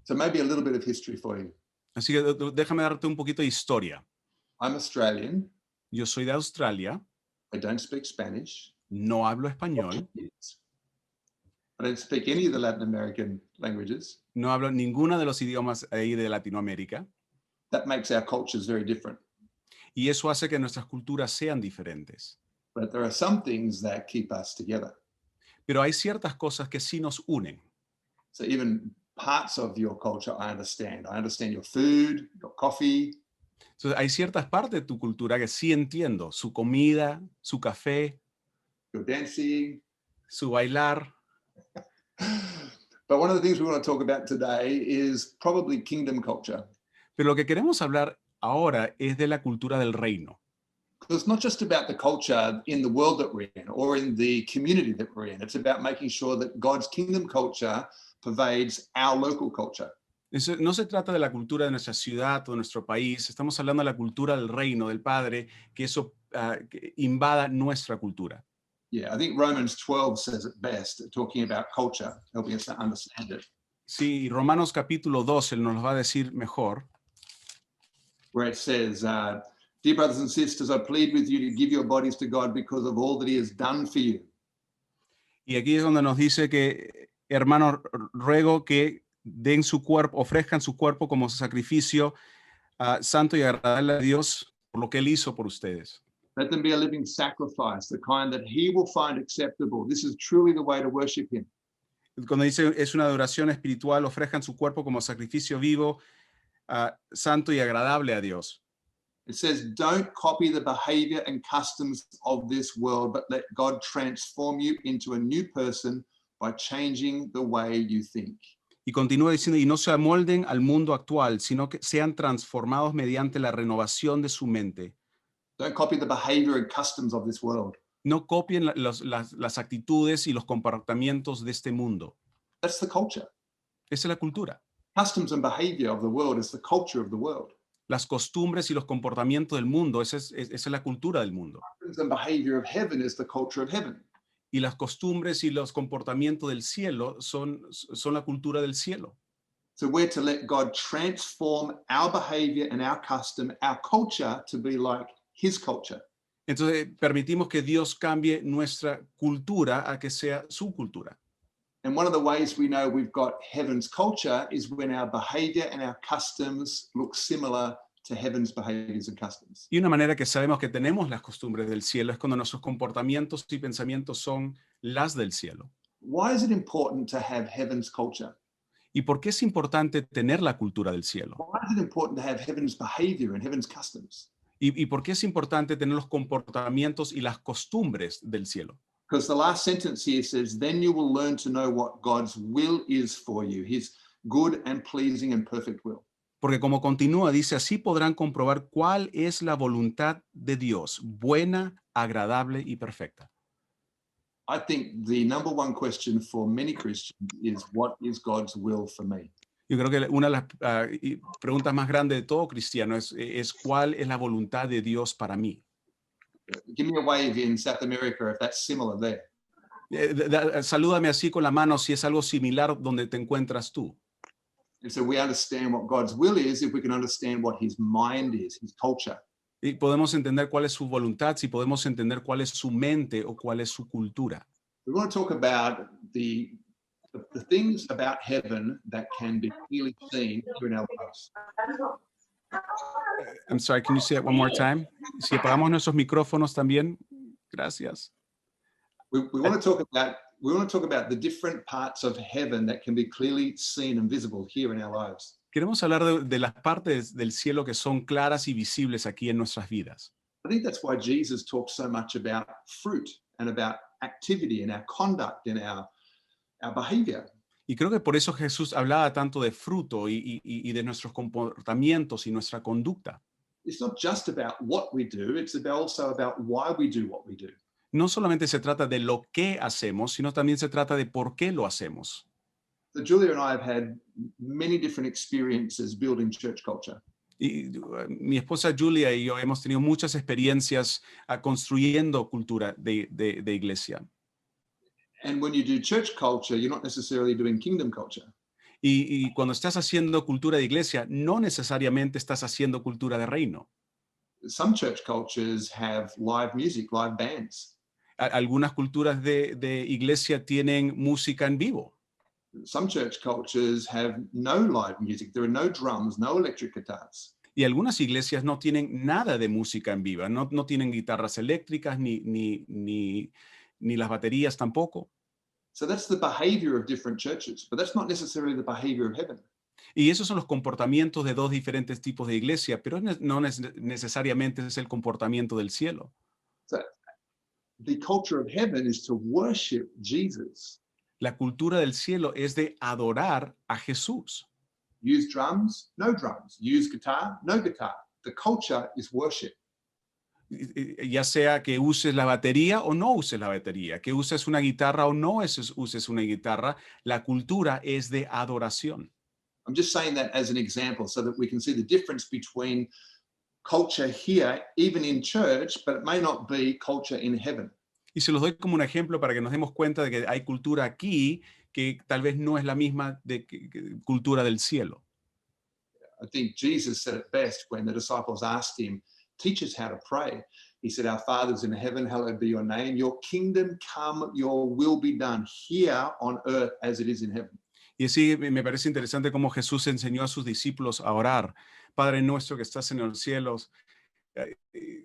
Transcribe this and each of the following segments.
So maybe a little bit of history for you. Así que déjame darte un poquito de historia. I'm Australian. Yo soy de Australia, I don't speak Spanish. no hablo español, I don't speak any of the Latin American languages. no hablo ninguna de los idiomas ahí de Latinoamérica, That makes our cultures very different. y eso hace que nuestras culturas sean diferentes. But there are some things that keep us together. Pero hay ciertas cosas que sí nos unen. So even parts of your culture I understand. I understand your food, your coffee. Entonces, hay ciertas partes de tu cultura que sí entiendo, su comida, su café, Your dancing. su bailar. But one of the things we want to talk about today is probably kingdom culture. Pero lo que queremos hablar ahora es de la cultura del reino. Because it's not just about the culture in the world that we're in or in the community that we're in. It's about making sure that God's kingdom culture pervades our local culture. Eso no se trata de la cultura de nuestra ciudad o de nuestro país. Estamos hablando de la cultura del reino, del Padre, que eso que invada nuestra cultura. Yeah, I think Romans 12 says it best, talking about culture, helping us to understand it. Sí, Romanos capítulo 12 nos lo va a decir mejor. Where it says, dear brothers and sisters, I plead with you to give your bodies to God because of all that he has done for you. Y aquí es donde nos dice que, hermanos, ruego que den su cuerpo, ofrezcan su cuerpo como sacrificio santo y agradable a Dios por lo que él hizo por ustedes. Let them be a living sacrifice, the kind that he will find acceptable. This is truly the way to worship him. Cuando dice es una adoración espiritual, ofrezcan su cuerpo como sacrificio vivo, santo y agradable a Dios. It says, don't copy the behavior and customs of this world, but let God transform you into a new person by changing the way you think. Y continúa diciendo, y no se amolden al mundo actual, sino que sean transformados mediante la renovación de su mente. Don't copy the behavior and customs of this world. No copien las actitudes y los comportamientos de este mundo. That's the culture. Esa es la cultura. Customs and behavior of the world is the culture of the world. Las costumbres y los comportamientos del mundo, esa es la cultura del mundo. Customs and behavior of heaven is the culture of heaven. Y las costumbres y los comportamientos del cielo son la cultura del cielo. So we're to let God transform our behavior and our custom, our culture, to be like his culture. Entonces permitimos que Dios cambie nuestra cultura a que sea su cultura. And one of the ways we know we've got heaven's culture is when our behavior and our customs look similar to heaven's behaviors and customs. Y una manera que sabemos que tenemos las costumbres del cielo es cuando nuestros comportamientos y pensamientos son las del cielo. Why is it important to have heaven's culture? ¿Y por qué es importante tener la cultura del cielo? Why is it important to have heaven's behavior and heaven's customs? ¿Y por qué es importante tener los comportamientos y las costumbres del cielo? Because the last sentence here says, then you will learn to know what God's will is for you, his good and pleasing and perfect will. Porque como continúa, dice, así podrán comprobar cuál es la voluntad de Dios, buena, agradable y perfecta. I think the number one question for many Christians is, what is God's will for me? Yo creo que una de las preguntas más grandes de todo cristiano es cuál es la voluntad de Dios para mí. Give me a wave in South America if that's similar there. Salúdame así con la mano si es algo similar donde te encuentras tú. And so we understand what God's will is if we can understand what his mind is, his culture. Y podemos entender cuál es su voluntad, si podemos entender cuál es su mente o cuál es su cultura. We want to talk about the things about heaven that can be clearly seen here in our lives. I'm sorry, can you say it one more time? Si apagamos nuestros micrófonos también, gracias. We want to talk about the different parts of heaven that can be clearly seen and visible here in our lives. Queremos hablar de las partes del cielo que son claras y visibles aquí en nuestras vidas. I think that's why Jesus talks so much about fruit and about activity and our conduct and our behavior. Y creo que por eso Jesús hablaba tanto de fruto y de nuestros comportamientos y nuestra conducta. It's not just about what we do, it's also about why we do what we do. No solamente se trata de lo que hacemos, sino también se trata de por qué lo hacemos. So Julia and I have had many different experiences building church culture. Y mi esposa Julia y yo hemos tenido muchas experiencias construyendo cultura de iglesia. And when you do church culture, you're not necessarily doing kingdom culture. Y cuando estás haciendo cultura de iglesia, no necesariamente estás haciendo cultura de reino. Some church cultures have live music, live bands. Algunas culturas de iglesia tienen música en vivo. Some church cultures have no live music. There are no drums, no electric guitars. Y algunas iglesias no tienen nada de música en vivo, no tienen guitarras eléctricas ni las baterías tampoco. So that's the behavior of different churches, but that's not necessarily the behavior of heaven. Y esos son los comportamientos de dos diferentes tipos de iglesia, pero no necesariamente es el comportamiento del cielo. So the culture of heaven is to worship Jesus. La cultura del cielo es de adorar a Jesús. Use drums, no drums. Use guitar, no guitar. The culture is worship. Ya sea que uses la batería o no uses la batería, que uses una guitarra o no uses una guitarra, la cultura es de adoración. I'm just saying that as an example so that we can see the difference between culture here, even in church, but it may not be culture in heaven. Y se los doy como un ejemplo para que nos demos cuenta de que hay cultura aquí que tal vez no es la misma cultura del cielo. I think Jesus said it best when the disciples asked him, teach us how to pray. He said, our Father's in heaven, hallowed be your name. Your kingdom come, your will be done here on earth as it is in heaven. Y así me parece interesante cómo Jesús enseñó a sus discípulos a orar. Padre nuestro que estás en los cielos,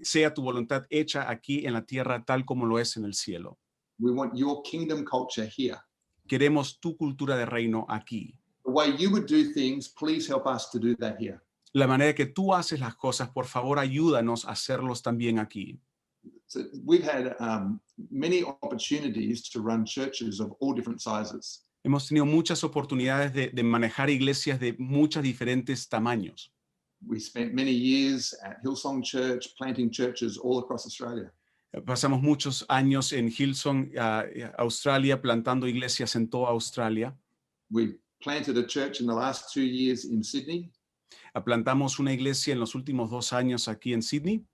sea tu voluntad hecha aquí en la tierra tal como lo es en el cielo. We want your kingdom culture here. Queremos tu cultura de reino aquí. The way you would do things, please help us to do that here. La manera que tú haces las cosas, por favor, ayúdanos a hacerlos también aquí. So we've had many opportunities to run churches of all different sizes. Hemos tenido muchas oportunidades de manejar iglesias de muchos diferentes tamaños. We spent many years at Hillsong Church, planting churches all across Australia. Pasamos muchos años en Hillsong, Australia, plantando iglesias en toda Australia. We planted a church in the last 2 years in Sydney. Plantamos una iglesia en los últimos 2 años aquí en Sydney.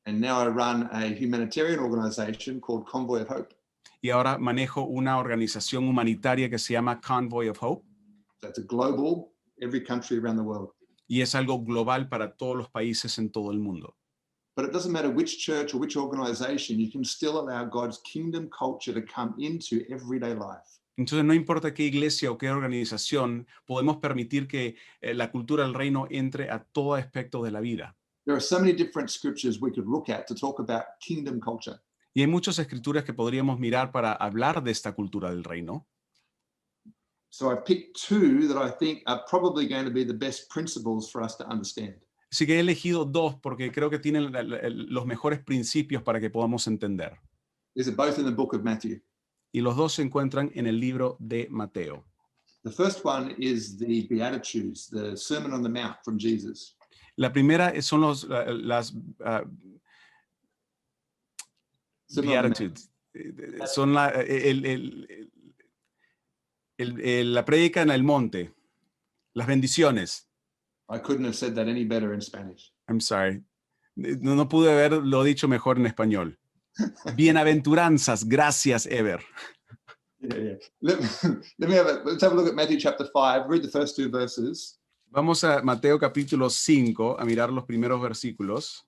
And now I run a humanitarian organization called Convoy of Hope. Y ahora manejo una organización humanitaria que se llama Convoy of Hope. That's a global, every country around the world. Y es algo global para todos los países en todo el mundo. But it doesn't matter which church or which organization, you can still allow God's kingdom culture to come into everyday life. Entonces, no importa qué iglesia o qué organización, podemos permitir que la cultura del reino entre a todo aspecto de la vida. There are so many different scriptures we could look at to talk about kingdom culture. Y hay muchas escrituras que podríamos mirar para hablar de esta cultura del reino. So I've picked 2 that I think are probably going to be the best principles for us to understand. Así que he elegido 2 porque creo que tienen los mejores principios para que podamos entender. These are both in the book of Matthew. Y los 2 se encuentran en el libro de Mateo. The first one is the Beatitudes, the Sermon on the Mount from Jesus. La primera son las Beatitudes. Son la prédica en el monte, las bendiciones. I couldn't have said that any better in Spanish. I'm sorry. No pude haberlo dicho mejor en español. Bienaventuranzas, gracias, Ever. Yeah. Let's have a look at Matthew chapter 5. Read the first 2 verses. Vamos a Mateo capítulo 5 a mirar los primeros versículos.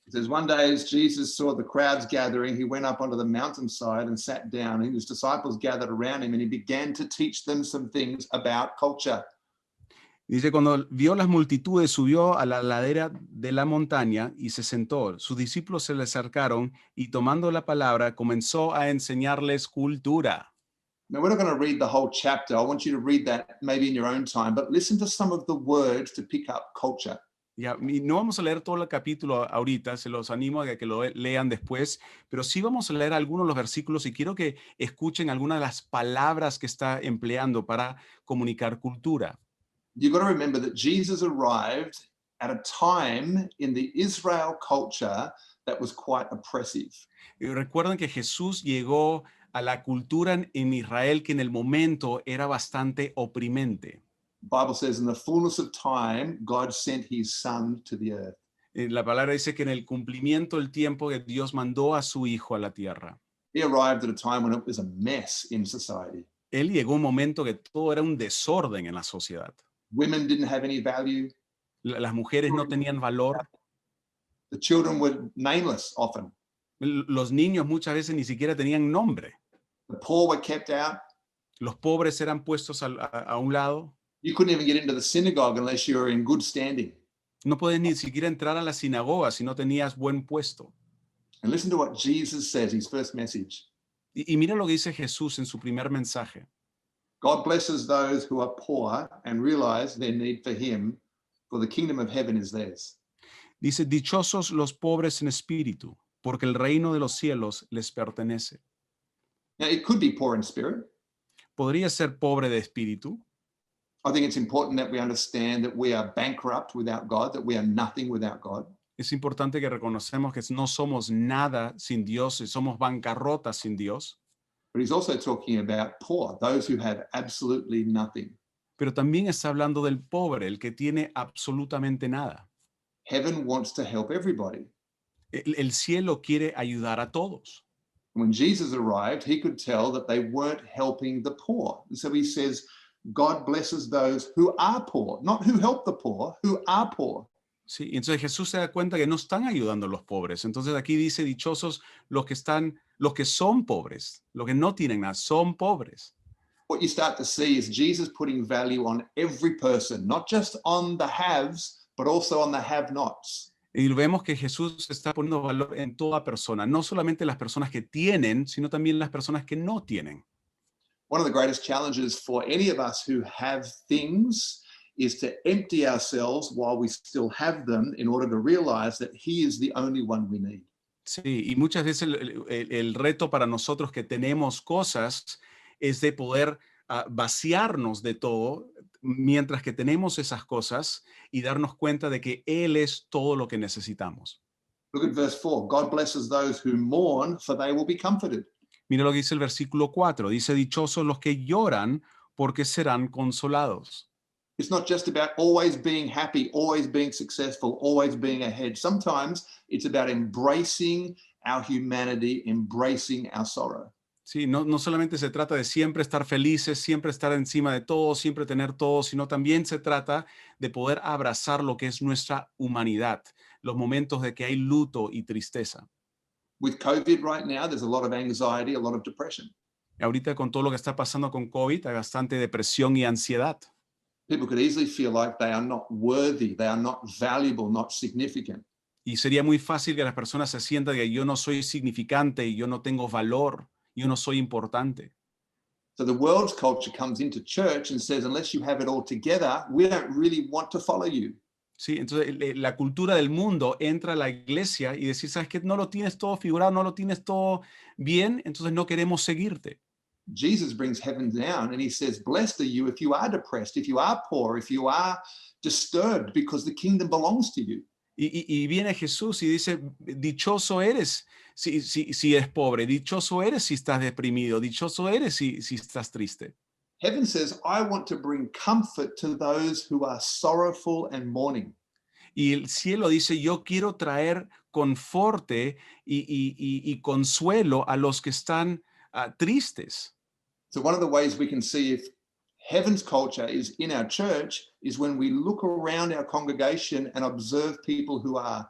It says, one day as Jesus saw the crowds gathering, he went up onto the mountainside and sat down, and his disciples gathered around him, and he began to teach them some things about culture. Dice, cuando vio las multitudes, subió a la ladera de la montaña y se sentó. Sus discípulos se le acercaron y tomando la palabra comenzó a enseñarles cultura. Now, we're not going to read the whole chapter. I want you to read that maybe in your own time, but listen to some of the words to pick up culture. Ya, no vamos a leer todo el capítulo ahorita, se los animo a que lo lean después, pero sí vamos a leer algunos de los versículos y quiero que escuchen algunas de las palabras que está empleando para comunicar cultura. You've got to remember that Jesus arrived at a time in the Israel culture that was quite oppressive. Y recuerden que Jesús llegó a la cultura en Israel que en el momento era bastante oprimente. The Bible says in the fullness of time, God sent his son to the earth. La palabra dice que en el cumplimiento del tiempo que Dios mandó a su hijo a la tierra. He arrived at a time when it was a mess in society. Él llegó a un momento que todo era un desorden en la sociedad. Women didn't have any value. Las mujeres no tenían valor. The children were nameless often. Los niños muchas veces ni siquiera tenían nombre. The poor were kept out. Los pobres eran puestos a un lado. You couldn't even get into the synagogue unless you were in good standing. No podías ni siquiera entrar a la sinagoga si no tenías buen puesto. And listen to what Jesus says, his first message. Y mira lo que dice Jesús en su primer mensaje. God blesses those who are poor and realize their need for him, for the kingdom of heaven is theirs. Dice, dichosos los pobres en espíritu, porque el reino de los cielos les pertenece. Now, it could be poor in spirit. ¿Podría ser pobre de espíritu? I think it's important that we understand that we are bankrupt without God, that we are nothing without God. Es importante que reconocemos que no somos nada sin Dios y somos bancarrotas sin Dios. But he's also talking about poor, those who have absolutely nothing. Pero también está hablando del pobre, el que tiene absolutamente nada. Heaven wants to help everybody. El cielo quiere ayudar a todos. When Jesus arrived, he could tell that they weren't helping the poor. And so he says, God blesses those who are poor, not who help the poor, who are poor. Sí, entonces Jesús se da cuenta que no están ayudando a los pobres. Entonces aquí dice, dichosos los que son pobres, los que no tienen nada, son pobres. What you start to see is Jesus putting value on every person, not just on the haves, but also on the have-nots. Y vemos que Jesús está poniendo valor en toda persona, no solamente las personas que tienen, sino también las personas que no tienen. One of the greatest challenges for any of us who have things is to empty ourselves while we still have them in order to realize that he is the only one we need. Sí, y muchas veces el reto para nosotros que tenemos cosas es de poder vaciarnos de todo mientras que tenemos esas cosas y darnos cuenta de que Él es todo lo que necesitamos. Look at verse 4. God blesses those who mourn, for they will be comforted. Mira lo que dice el versículo 4. Dice, dichosos los que lloran, porque serán consolados. It's not just about always being happy, always being successful, always being ahead. Sometimes it's about embracing our humanity, embracing our sorrow. Sí, no solamente se trata de siempre estar felices, siempre estar encima de todo, siempre tener todo, sino también se trata de poder abrazar lo que es nuestra humanidad, los momentos de que hay luto y tristeza. With COVID right now, there's a lot of anxiety, a lot of depression. Ahorita con todo lo que está pasando con COVID, hay bastante depresión y ansiedad. People could easily feel like they are not worthy, they are not valuable, not significant. Y sería muy fácil que las personas se sientan que yo no soy significante y yo no tengo valor, yo no soy importante. So the world's culture comes into church and says, unless you have it all together, we don't really want to follow you. Sí, entonces la cultura del mundo entra a la iglesia y decir, ¿sabes qué? No lo tienes todo figurado, no lo tienes todo bien, entonces no queremos seguirte. Jesus brings heaven down and he says, blessed are you if you are depressed, if you are poor, if you are disturbed, because the kingdom belongs to you. Y viene Jesús y dice, dichoso eres si eres pobre, dichoso eres si estás deprimido, dichoso eres si estás triste. Heaven says, I want to bring comfort to those who are sorrowful and mourning. Y el cielo dice, yo quiero traer conforte y consuelo a los que están tristes. So one of the ways we can see if heaven's culture is in our church is when we look around our congregation and observe people who are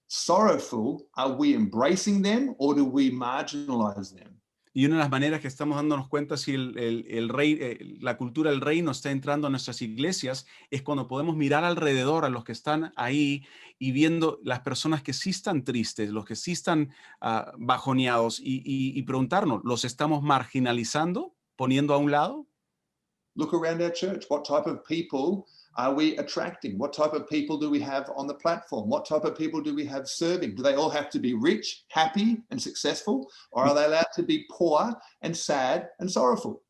sorrowful. Are we embracing them or do we marginalize them? Y una de las maneras que estamos dándonos cuenta si la cultura del reino está entrando a nuestras iglesias es cuando podemos mirar alrededor a los que están ahí y viendo las personas que sí están tristes, los que sí están bajoneados y preguntarnos, ¿los estamos marginalizando, poniendo a un lado? Look around our church. What type of people are we attracting? What type of people do we have on the platform? What type of people do we have serving? Do they all have to be rich, happy, and successful? Or are they allowed to be poor and sad and sorrowful?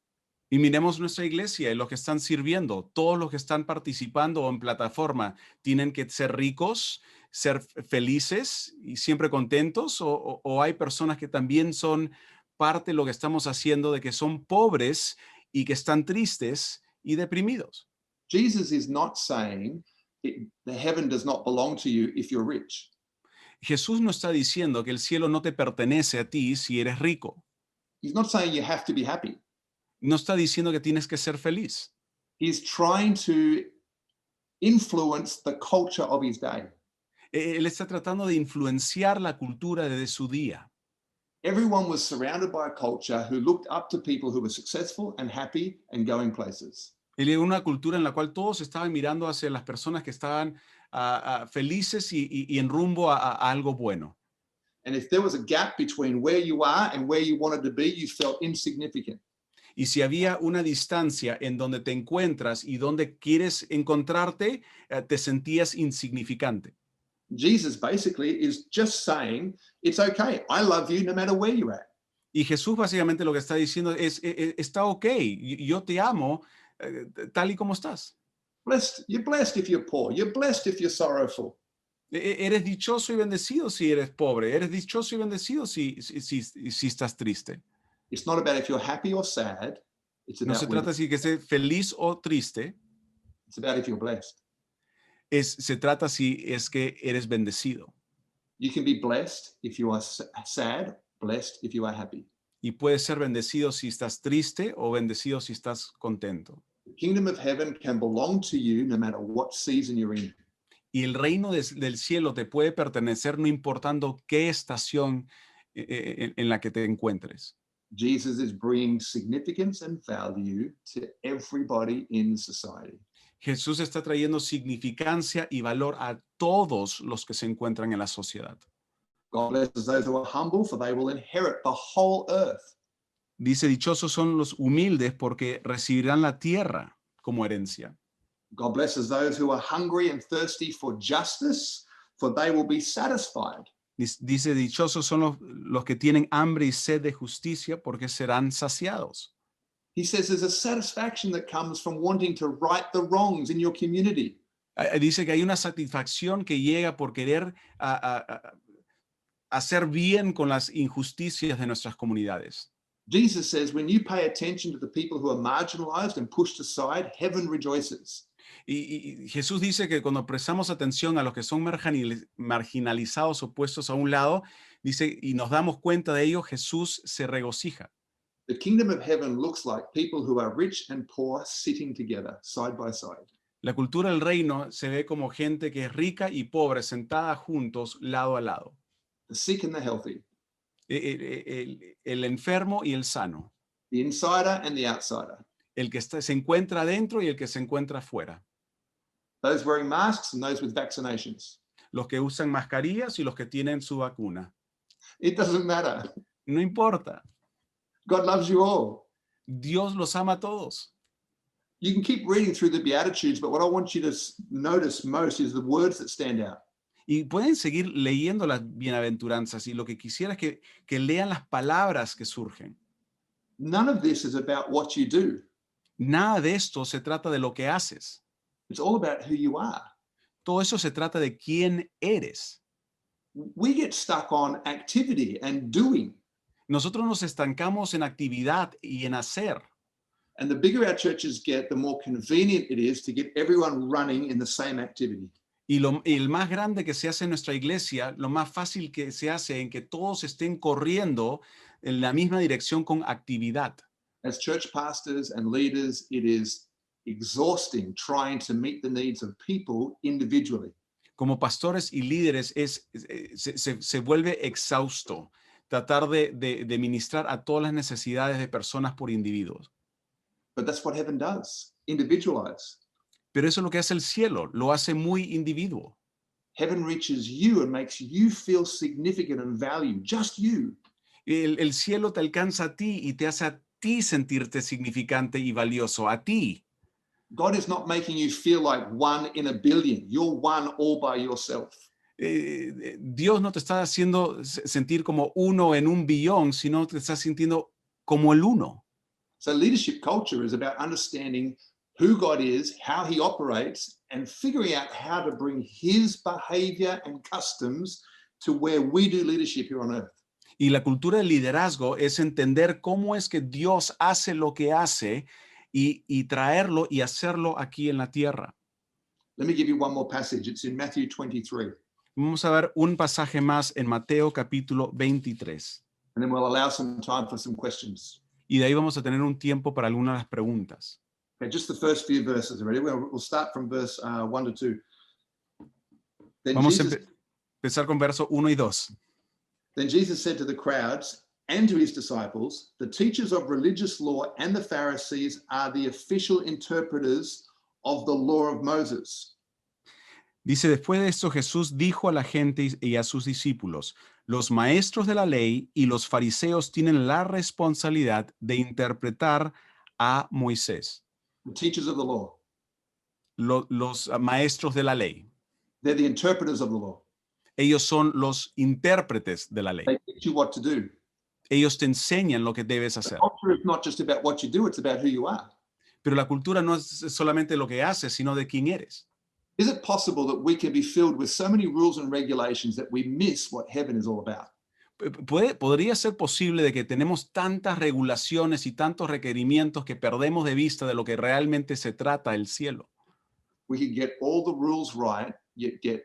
Y miremos nuestra iglesia y los que están sirviendo, todos los que están participando en plataforma, ¿tienen que ser ricos, ser felices y siempre contentos? ¿O hay personas que también son parte de lo que estamos haciendo, de que son pobres y que están tristes y deprimidos? Jesus is not saying the heaven does not belong to you if you're rich. Jesús no está diciendo que el cielo no te pertenece a ti si eres rico. He's not saying you have to be happy. No está diciendo que tienes que ser feliz. He's trying to influence the culture of his day. Él está tratando de influenciar la cultura de su día. Everyone was surrounded by a culture who looked up to people who were successful and happy and going places. Él era una cultura en la cual todos estaban mirando hacia las personas que estaban felices y en rumbo a algo bueno. And if there was a gap between where you are and where you wanted to be, you felt insignificant. Y si había una distancia en donde te encuentras y donde quieres encontrarte, te sentías insignificante. Jesus basically is just saying, it's okay. I love you no matter where you're at. Y Jesús básicamente lo que está diciendo es, está ok, yo te amo tal y como estás. You're blessed if you're poor. You're blessed if you're sorrowful. Eres dichoso y bendecido si eres pobre. Eres dichoso y bendecido si estás triste. It's not about if you're happy or sad. It's No about, se trata si que estés feliz o triste. it's about if you're blessed. Se trata si es que eres bendecido. You can be blessed if you are sad, blessed if you are happy. Y puedes ser bendecido si estás triste o bendecido si estás contento. The kingdom of heaven can belong to you no matter what season you're in. Y el reino del cielo te puede pertenecer no importando qué estación en la que te encuentres. Jesus is bringing significance and value to everybody in society. Jesús está trayendo significancia y valor a todos los que se encuentran en la sociedad. God blesses those who are humble, for they will inherit the whole earth. Dice, dichosos son los humildes porque recibirán la tierra como herencia. God blesses those who are hungry and thirsty for justice, for they will be satisfied. Dice, dichosos son los que tienen hambre y sed de justicia porque serán saciados. He says there's a satisfaction that comes from wanting to right the wrongs in your community. Dice que hay una satisfacción que llega por querer hacer bien con las injusticias de nuestras comunidades. Jesus says when you pay attention to the people who are marginalized and pushed aside, heaven rejoices. Y Jesús dice que cuando prestamos atención a los que son marginalizados o puestos a un lado, dice, y nos damos cuenta de ello, Jesús se regocija. The kingdom of heaven looks like people who are rich and poor sitting together, side by side. La cultura del reino se ve como gente que es rica y pobre, sentada juntos, lado a lado. The sick and the healthy, El enfermo y el sano. the insider and the outsider, El que se encuentra adentro y el que se encuentra afuera. those wearing masks and those with vaccinations. Los que usan mascarillas y los que tienen su vacuna. It doesn't matter. No importa. God loves you all. Dios los ama a todos. You can keep reading through the Beatitudes, but what I want you to notice most is the words that stand out. Y pueden seguir leyendo las bienaventuranzas y lo que quisiera es que lean las palabras que surgen. None of this is about what you do. Nada de esto se trata de lo que haces. It's all about who you are. Todo eso se trata de quién eres. We get stuck on activity and doing. Nosotros nos estancamos en actividad y en hacer. And the bigger our churches get, the more convenient it is to get everyone running in the same activity. Y el más grande que se hace en nuestra iglesia, lo más fácil que se hace en que todos estén corriendo en la misma dirección con actividad. As church pastors and leaders, it is exhausting trying to meet the needs of people individually. Como pastores y líderes se vuelve exhausto tratar de ministrar a todas las necesidades de personas por individuos. But that's what heaven does, individualize. Pero eso es lo que hace el cielo, lo hace muy individuo. Heaven reaches you and makes you feel significant and valued, just you. El cielo te alcanza a ti y te hace a ti sentirte significante y valioso, a ti. God is not making you feel like one in a billion. You're one all by yourself. Dios no te está haciendo sentir como uno en un billón, sino te está sintiendo como el uno. So leadership culture is about understanding who God is, how he operates, and figuring out how to bring his behavior and customs to where we do leadership here on earth. Y la cultura del liderazgo es entender cómo es que Dios hace lo que hace y traerlo y hacerlo aquí en la tierra. Let me give you one more passage. It's in Matthew 23. Vamos a ver un pasaje más en Mateo capítulo 23. And then we'll allow some time for some questions. Y de ahí vamos a tener un tiempo para algunas de las preguntas. Okay, just the first few verses. Ready? We'll start from verse 1 to 2. Then Vamos a Jesus, empezar con verso 1 y 2. then Jesus said to the crowds and to his disciples, the teachers of religious law and the Pharisees are the official interpreters of the law of Moses. Dice, después de esto Jesús dijo a la gente y a sus discípulos, los maestros de la ley y los fariseos tienen la responsabilidad de interpretar a Moisés. The teachers of the law. Los maestros de la ley. They're the interpreters of the law. Ellos son los intérpretes de la ley. They teach you what to do. Ellos te enseñan lo que debes The hacer. culture is not just about what you do, it's about who you are. Pero la cultura no es solamente lo que haces, sino de quién eres. Is it possible that we can be filled with so many rules and regulations that we miss what heaven is all about? Podría ser posible de que tenemos tantas regulaciones y tantos requerimientos que perdemos de vista de lo que realmente se trata el cielo. We could get all the rules right, yet get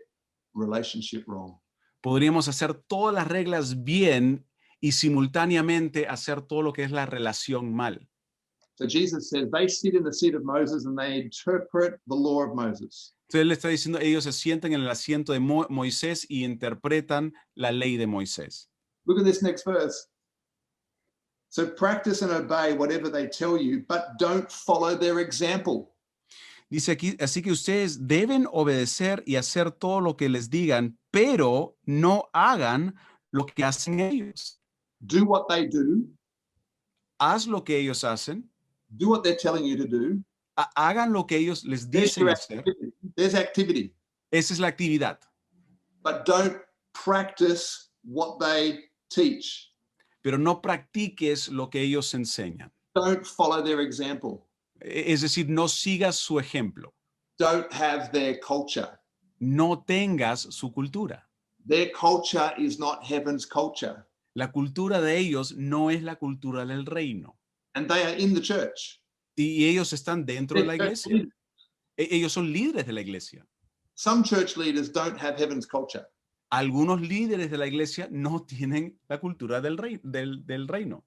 relationship wrong. Podríamos hacer todas las reglas bien y simultáneamente hacer todo lo que es la relación mal. So Jesus says they sit in the seat of Moses and they interpret the law of Moses. Entonces él le está diciendo, ellos se sientan en el asiento de Moisés y interpretan la ley de Moisés. Look at this next verse. So practice and obey whatever they tell you, but don't follow their example. Dice aquí, así que ustedes deben obedecer y hacer todo lo que les digan, pero no hagan lo que hacen ellos. Do what they do. Haz lo que ellos hacen, Do what they're telling you to do. hagan lo que ellos les There's dicen your hacer. activity. There's activity. Esa es la actividad. But don't practice what they teach. Pero no practiques lo que ellos enseñan. Don't follow their example. Es decir, no sigas su ejemplo. Don't have their culture. No tengas su cultura. Their culture is not heaven's culture. La cultura de ellos no es la cultura del reino. And they are in the church. Y ellos están dentro de la They're iglesia. leaders. Ellos son líderes de la iglesia. Some church leaders don't have heaven's culture. Algunos líderes de la iglesia no tienen la cultura del reino.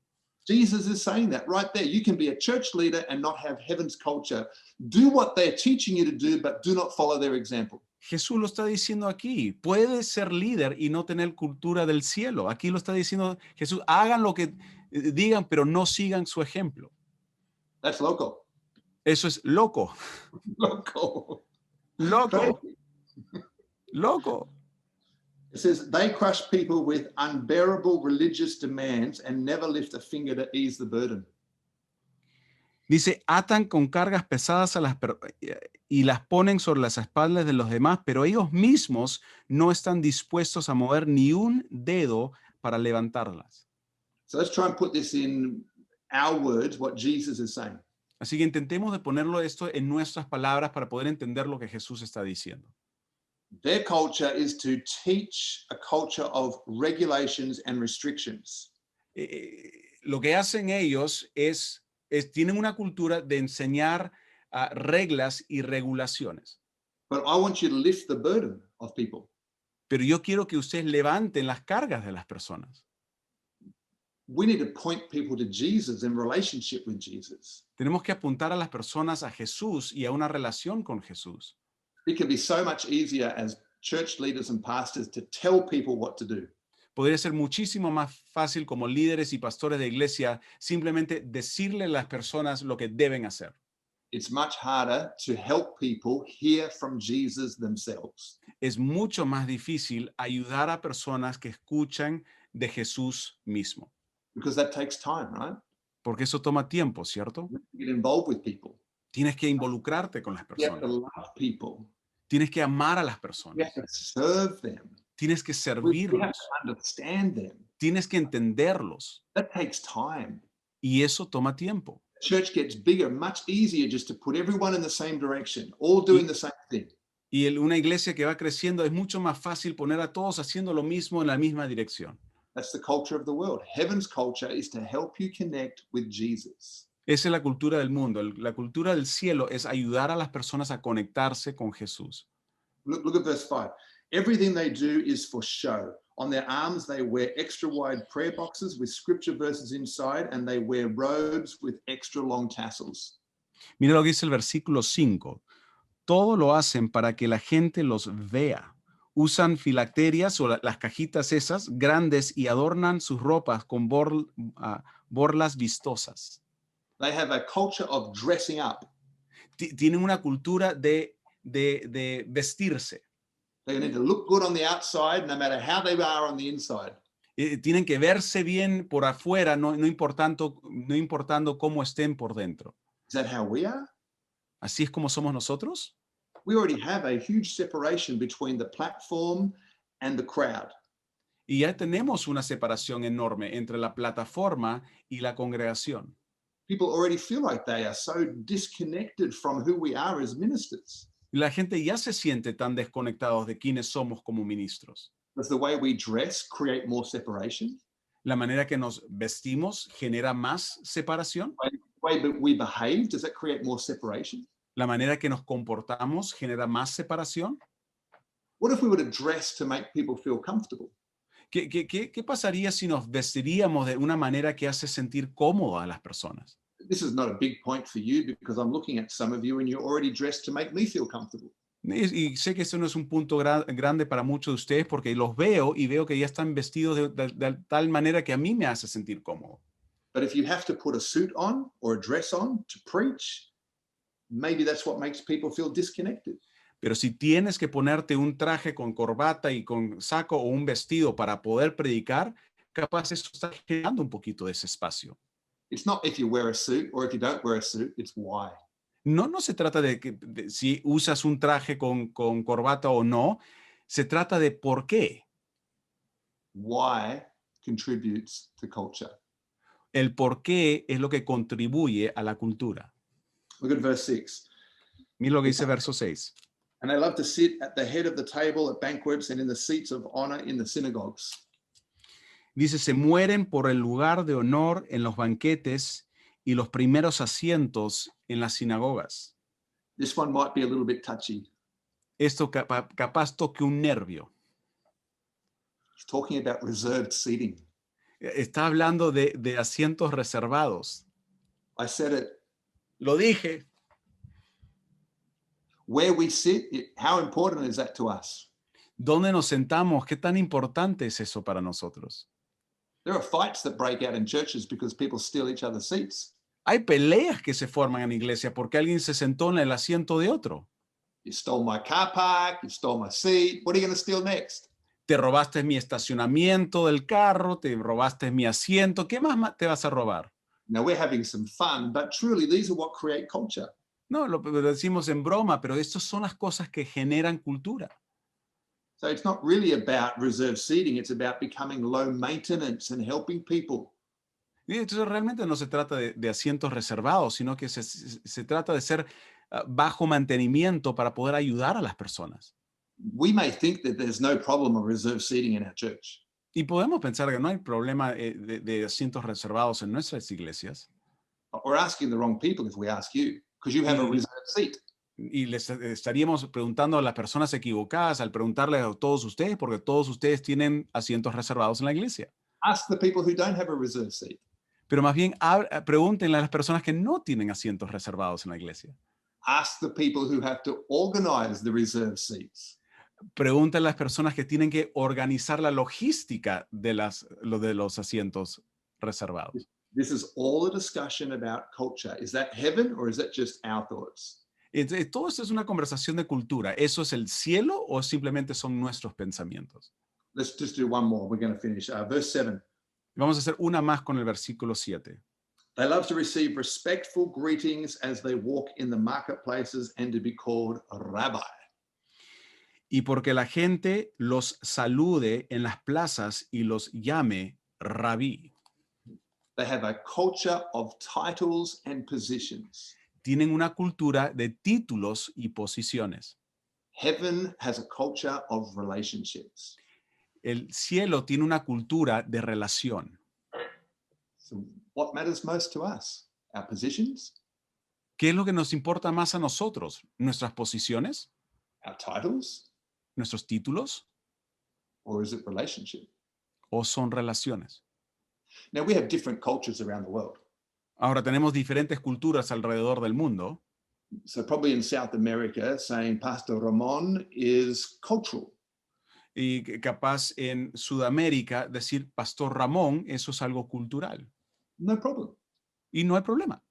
Jesus is saying that right there. You can be a church leader and not have heaven's culture. Do what they're teaching you to do, but do not follow their example. Jesús lo está diciendo aquí. Puedes ser líder y no tener cultura del cielo. Aquí lo está diciendo Jesús. Hagan lo que digan, pero no sigan su ejemplo. That's local. Eso es loco. Local. Loco. Loco. It says they crush people with unbearable religious demands and never lift a finger to ease the burden. Dice, atan con cargas pesadas y las ponen sobre las espaldas de los demás, pero ellos mismos no están dispuestos a mover ni un dedo para levantarlas. So let's try and put this in our words, what Jesus is saying. Así que intentemos de ponerlo esto en nuestras palabras para poder entender lo que Jesús está diciendo. Their culture is to teach a culture of regulations and restrictions. Lo que hacen ellos tienen una cultura de enseñar reglas y regulaciones. But I want you to lift the burden of people. Pero yo quiero que ustedes levanten las cargas de las personas. We need to point people to Jesus in relationship with Jesus. Tenemos que apuntar a las personas a Jesús y a una relación con Jesús. It can be so much easier as church leaders and pastors to tell people what to do. Podría ser muchísimo más fácil como líderes y pastores de iglesia simplemente decirle a las personas lo que deben hacer. It's much harder to help people hear from Jesus themselves. Es mucho más difícil ayudar a personas que escuchan de Jesús mismo. Because that takes time, right? Porque eso toma tiempo, ¿cierto? You have to get involved with people. Tienes que involucrarte con las You have to personas. love people. Tienes que amar a las You personas. have to serve them. Tienes que We have servirlos. to understand them. Tienes que entenderlos. That takes time. Y eso toma tiempo. Church gets bigger, much easier just to put everyone in the same direction, all doing the same thing. Y una iglesia que va creciendo es mucho más fácil poner a todos haciendo lo mismo en la misma dirección. That's the culture of the world. Heaven's culture is to help you connect with Jesus. Esa es la cultura del mundo. La cultura del cielo es ayudar a las personas a conectarse con Jesús. Look at verse 5. Everything they do is for show. On their arms, they wear extra wide prayer boxes with scripture verses inside, and they wear robes with extra long tassels. Mira lo que dice el versículo 5. Todo lo hacen para que la gente los vea. Usan filacterias o las cajitas esas grandes y adornan sus ropas con borlas vistosas. They have a culture of dressing up. Tienen una cultura de vestirse. They need to look good on the outside, no matter how they are on the inside. Tienen que verse bien por afuera, no importando cómo estén por dentro. Is that how we are? ¿Así es como somos nosotros? We already have a huge separation between the platform and the crowd. Y ya tenemos una separación enorme entre la plataforma y la congregación. People already feel like they are so disconnected from who we are as ministers. La gente ya se siente tan desconectados de quiénes somos como ministros. Does the way we dress create more separation? La manera que nos vestimos genera más separación. The way that we behave, does that create more separation? La manera que nos comportamos genera más separación. What if we were to dress to make people feel comfortable? ¿Qué pasaría si nos vestiríamos de una manera que hace sentir cómodo a las personas? This is not a big point for you because I'm looking at some of you and you're already dressed to make me feel comfortable. Y sé que esto no es un punto grande para muchos de ustedes porque los veo y veo que ya están vestidos de tal manera que a mí me hace sentir cómodo. But if you have to put a suit on or a dress on to preach, maybe that's what makes people feel disconnected. Pero si tienes que ponerte un traje con corbata y con saco o un vestido para poder predicar, capaz eso está generando un poquito de ese espacio. It's not if you wear a suit or if you don't wear a suit, it's why. No se trata de si usas un traje con corbata o no, se trata de por qué. Why contributes to culture. El por qué es lo que contribuye a la cultura. Look at verse 6. Mira lo que dice verso 6. And they love to sit at the head of the table at banquets and in the seats of honor in the synagogues. Dice, se mueren por el lugar de honor en los banquetes y los primeros asientos en las sinagogas. This one might be a little bit touchy. Esto capaz toque un nervio. He's talking about reserved seating. Está hablando de asientos reservados. I said it. Lo dije. Where we sit, how important is that to us? ¿Dónde nos sentamos? ¿Qué tan importante es eso para nosotros? There are fights that break out in churches because people steal each other's seats. Hay peleas que se forman en la iglesia porque alguien se sentó en el asiento de otro. You stole my car park, you stole my seat. What are you going to steal next? Te robaste mi estacionamiento del carro, te robaste mi asiento. ¿Qué más te vas a robar? Now we're having some fun, but truly these are what create culture. No, lo decimos en broma, pero estas son las cosas que generan cultura. So it's not really about reserved seating, it's about becoming low maintenance and helping people. Y entonces realmente no se trata de asientos reservados, sino que se trata de ser bajo mantenimiento para poder ayudar a las personas. We may think that there's no problem of reserved seating in our church. Y podemos pensar que no hay problema de asientos reservados en nuestras iglesias. But we're asking the wrong people if we ask you, because you have a reserved seat. Y les estaríamos preguntando a las personas equivocadas al preguntarles a todos ustedes, porque todos ustedes tienen asientos reservados en la iglesia. Ask the people who don't have a reserved seat. Pero más bien pregúntenle a las personas que no tienen asientos reservados en la iglesia. Ask the people who have to organize the reserved seats. Pregúntenle a las personas que tienen que organizar la logística de los asientos reservados. This is all a discussion about culture. Is that heaven or is that just our thoughts? Entonces, todo esto es una conversación de cultura. ¿Eso es el cielo o simplemente son nuestros pensamientos? Let's just do one more. We're going to finish. Verse 7. Vamos a hacer una más con el versículo 7. They love to receive respectful greetings as they walk in the marketplaces and to be called rabbi. Y porque la gente los salude en las plazas y los llame rabí. They have a culture of titles and positions. Tienen una cultura de títulos y posiciones. Heaven has a culture of relationships. El cielo tiene una cultura de relación. So what matters most to us? Our positions? ¿Qué es lo que nos importa más a nosotros? ¿Nuestras posiciones? Our titles? nuestros títulos or is it relationship? o son relaciones? Now, we have different cultures around the world. Ahora tenemos diferentes culturas alrededor del mundo. So probably in South America, saying Pastor Ramon is cultural. Y capaz en Sudamérica decir Pastor Ramón, eso es algo cultural. No problem. Y no hay problema.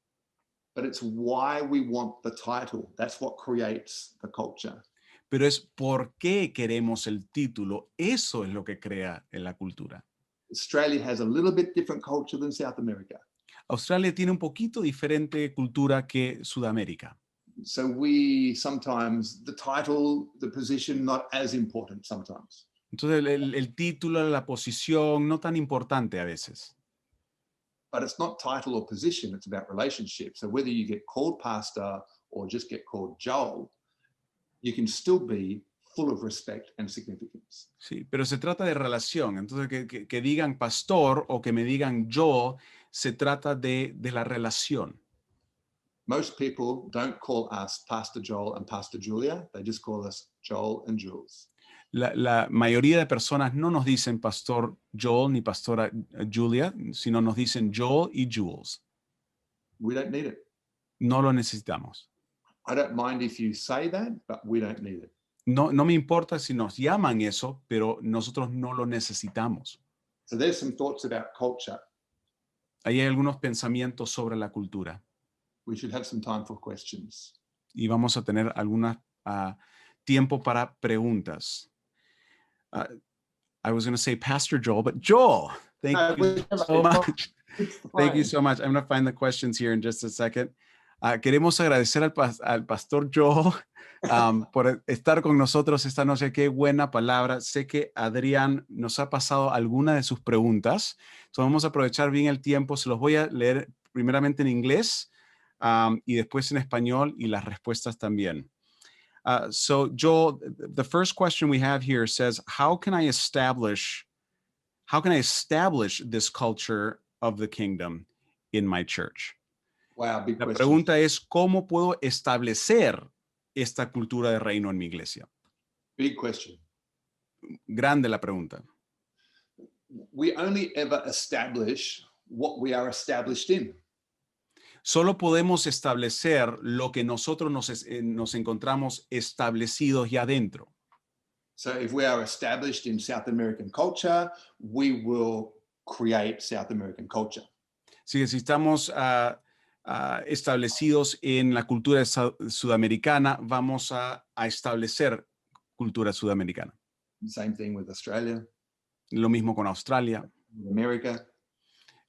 But it's why we want the title. That's what creates the culture. Pero es por qué queremos el título. Eso es lo que crea en la cultura. Australia has a little bit different culture than South America. Australia tiene un poquito diferente cultura que Sudamérica. So we sometimes, the title, the position, not as important sometimes. Entonces el título, la posición, no tan importante a veces. But it's not title or position, it's about relationship. So whether you get called pastor or just get called Joel, you can still be full of respect and significance. Sí, pero se trata de relación. Entonces que digan pastor o que me digan yo, se trata de la relación. Most people don't call us Pastor Joel and Pastor Julia. They just call us Joel and Jules. La mayoría de personas no nos dicen Pastor Joel ni Pastora Julia, sino nos dicen Joel y Jules. We don't need it. No lo necesitamos. I don't mind if you say that, but we don't need it. No me importa si nos llaman eso, pero nosotros no lo necesitamos. So there's some thoughts about culture. Ahí hay algunos pensamientos sobre la cultura. We should have some time for questions. Y vamos a tener algún tiempo para preguntas. I was going to say Pastor Joel, but Joel, thank you so much. Thank you so much. I'm going to find the questions here in just a second. Queremos agradecer al Pastor Joel por estar con nosotros esta noche. Qué buena palabra. Sé que Adrián nos ha pasado alguna de sus preguntas. Entonces vamos a aprovechar bien el tiempo. Se los voy a leer primeramente en inglés y después en español y las respuestas también. So Joel, the first question we have here says, how can I establish this culture of the kingdom in my church? Wow, big La question. pregunta es, ¿cómo puedo establecer esta cultura de reino en mi iglesia? Big question. Grande la pregunta. We only ever establish what we are established in. Solo podemos establecer lo que nosotros nos encontramos establecidos ya adentro. So if we are established in South American culture, we will create South American culture. Si estamos establecidos en la cultura sudamericana, vamos a establecer cultura sudamericana. Same thing with Australia, Lo mismo con Australia, America.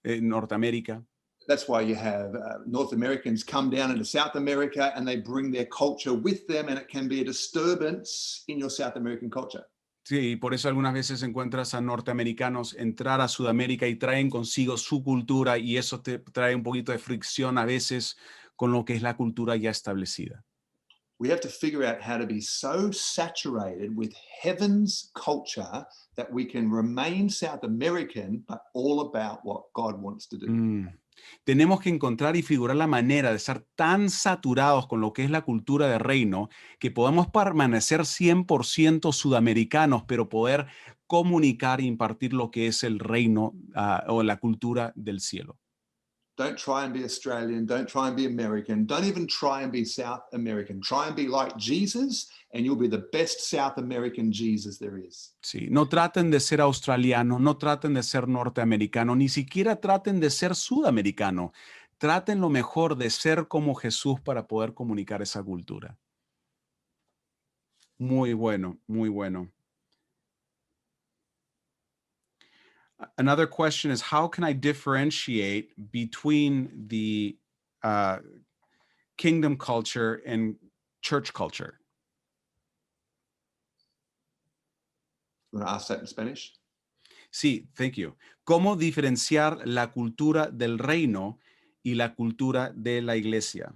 Norteamérica. That's why you have North Americans come down into South America and they bring their culture with them, and it can be a disturbance in your South American culture. Sí, y por eso algunas veces encuentras a norteamericanos entrar a Sudamérica y traen consigo su cultura, y eso te trae un poquito de fricción a veces con lo que es la cultura ya establecida. We have to figure out how to be so saturated with heaven's culture that we can remain South American, but all about what God wants to do. Tenemos que encontrar y figurar la manera de estar tan saturados con lo que es la cultura de reino que podamos permanecer 100% sudamericanos, pero poder comunicar e impartir lo que es el reino o la cultura del cielo. Don't try and be Australian. Don't try and be American. Don't even try and be South American. Try and be like Jesus, and you'll be the best South American Jesus there is. Sí, no traten de ser australianos, no traten de ser norteamericanos, ni siquiera traten de ser sudamericano. Traten lo mejor de ser como Jesús para poder comunicar esa cultura. Muy bueno, muy bueno. Another question is, how can I differentiate between the kingdom culture and church culture? You want to ask that in Spanish? Sí, thank you. ¿Cómo diferenciar la cultura del reino y la cultura de la iglesia?